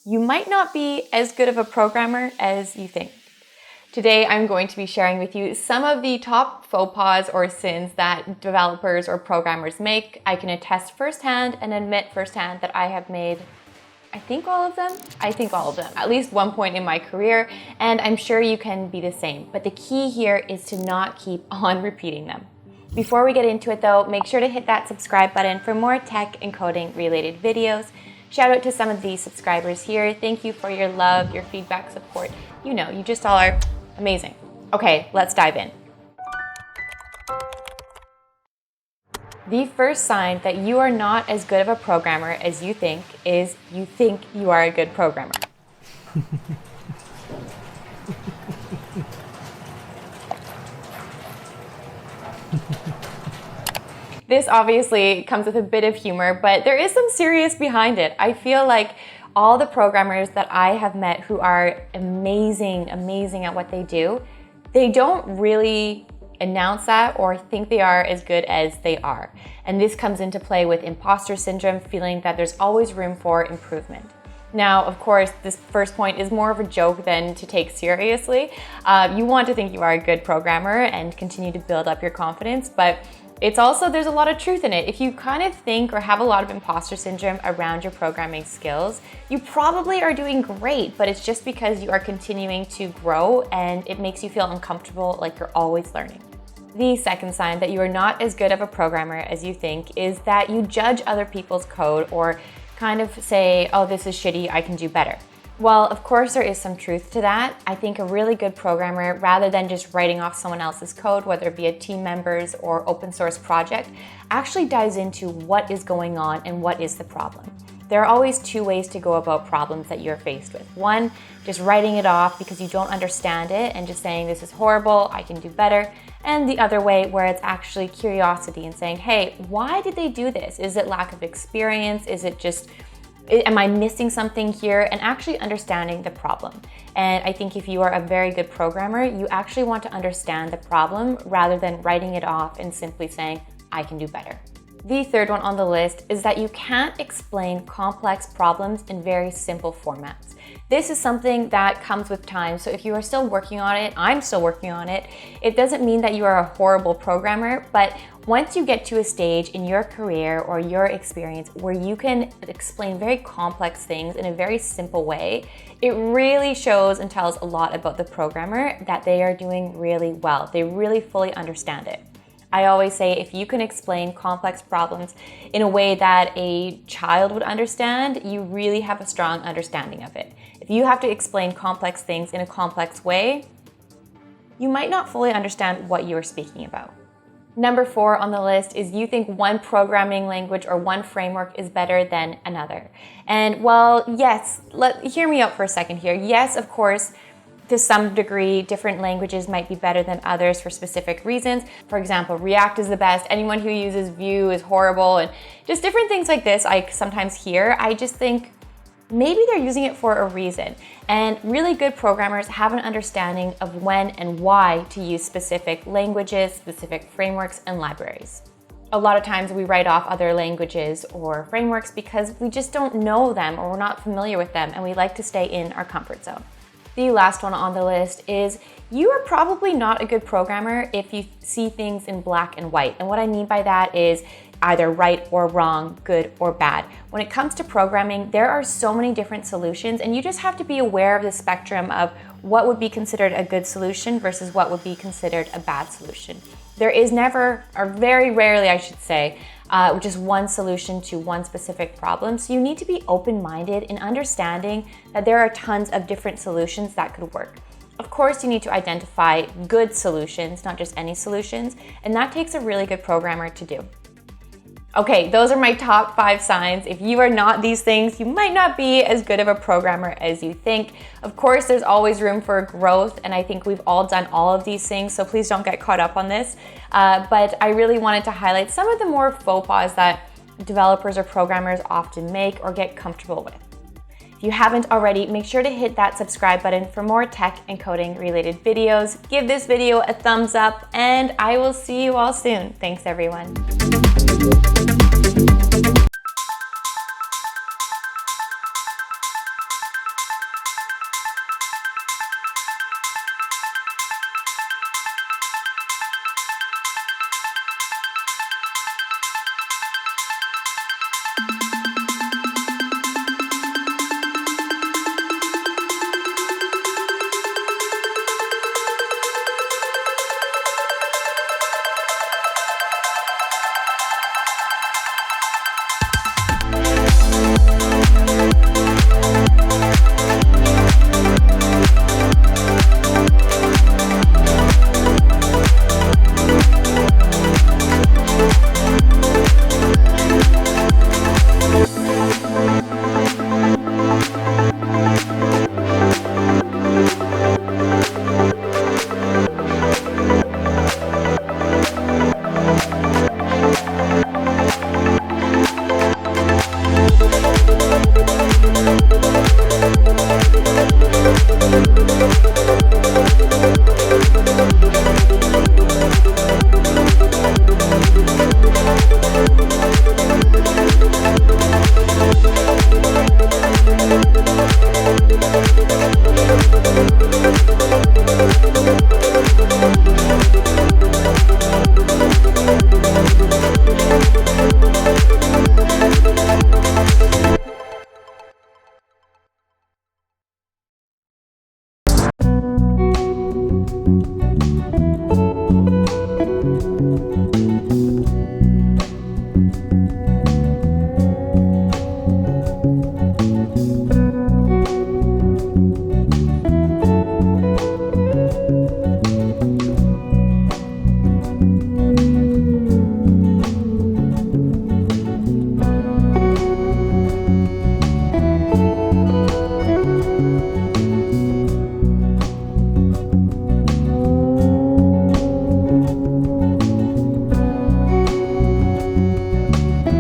You might not be as good of a programmer as you think. Today, I'm going to be sharing with you some of the top faux pas or sins that developers or programmers make. I can attest firsthand and admit firsthand that I have made I think all of them, at least one point in my career, and I'm sure you can be the same. But the key here is to not keep on repeating them. Before we get into it though, make sure to hit that subscribe button for more tech and coding related videos. Shout out to some of these subscribers here. Thank you for your love, your feedback, support. You know, you just all are amazing. Okay, let's dive in. The first sign that you are not as good of a programmer as you think is you think you are a good programmer. This obviously comes with a bit of humor, but there is some serious behind it. I feel like all the programmers that I have met who are amazing at what they do, they don't really announce that or think they are as good as they are. And this comes into play with imposter syndrome, feeling that there's always room for improvement. Now, of course, this first point is more of a joke than to take seriously. You want to think you are a good programmer and continue to build up your confidence, but it's also, there's a lot of truth in it. If you kind of think or have a lot of imposter syndrome around your programming skills, you probably are doing great, but it's just because you are continuing to grow and it makes you feel uncomfortable, like you're always learning. The second sign that you are not as good of a programmer as you think is that you judge other people's code or kind of say, oh, this is shitty, I can do better. Well, of course, there is some truth to that. I think a really good programmer, rather than just writing off someone else's code, whether it be a team member's or open source project, actually dives into what is going on and what is the problem. There are always two ways to go about problems that you're faced with. One, just writing it off because you don't understand it and just saying, this is horrible, I can do better. And the other way where it's actually curiosity and saying, hey, why did they do this? Is it lack of experience? Is it just, am I missing something here? And actually understanding the problem. And I think if you are a very good programmer, you actually want to understand the problem rather than writing it off and simply saying, I can do better. The third one on the list is that you can't explain complex problems in very simple formats. This is something that comes with time, so if you are still working on it, I'm still working on it, it doesn't mean that you are a horrible programmer, but once you get to a stage in your career or your experience where you can explain very complex things in a very simple way, it really shows and tells a lot about the programmer that they are doing really well. They really fully understand it. I always say if you can explain complex problems in a way that a child would understand, you really have a strong understanding of it. If you have to explain complex things in a complex way, you might not fully understand what you are speaking about. Number 4 on the list is you think one programming language or one framework is better than another. And well, yes, hear me out for a second here. Yes, of course, to some degree, different languages might be better than others for specific reasons. For example, React is the best. Anyone who uses Vue is horrible, and just different things like this I sometimes hear. I just think maybe they're using it for a reason. And really good programmers have an understanding of when and why to use specific languages, specific frameworks, and libraries. A lot of times we write off other languages or frameworks because we just don't know them or we're not familiar with them, and we like to stay in our comfort zone. The last one on the list is you are probably not a good programmer if you see things in black and white. And what I mean by that is either right or wrong, good or bad. When it comes to programming, there are so many different solutions, and you just have to be aware of the spectrum of what would be considered a good solution versus what would be considered a bad solution. There is never, or very rarely I should say, just one solution to one specific problem. So you need to be open-minded in understanding that there are tons of different solutions that could work. Of course, you need to identify good solutions, not just any solutions, and that takes a really good programmer to do. Okay, those are my top 5 signs. If you are not these things, you might not be as good of a programmer as you think. Of course, there's always room for growth, and I think we've all done all of these things, so please don't get caught up on this. But I really wanted to highlight some of the more faux pas that developers or programmers often make or get comfortable with. If you haven't already, make sure to hit that subscribe button for more tech and coding related videos. Give this video a thumbs up, and I will see you all soon. Thanks, everyone.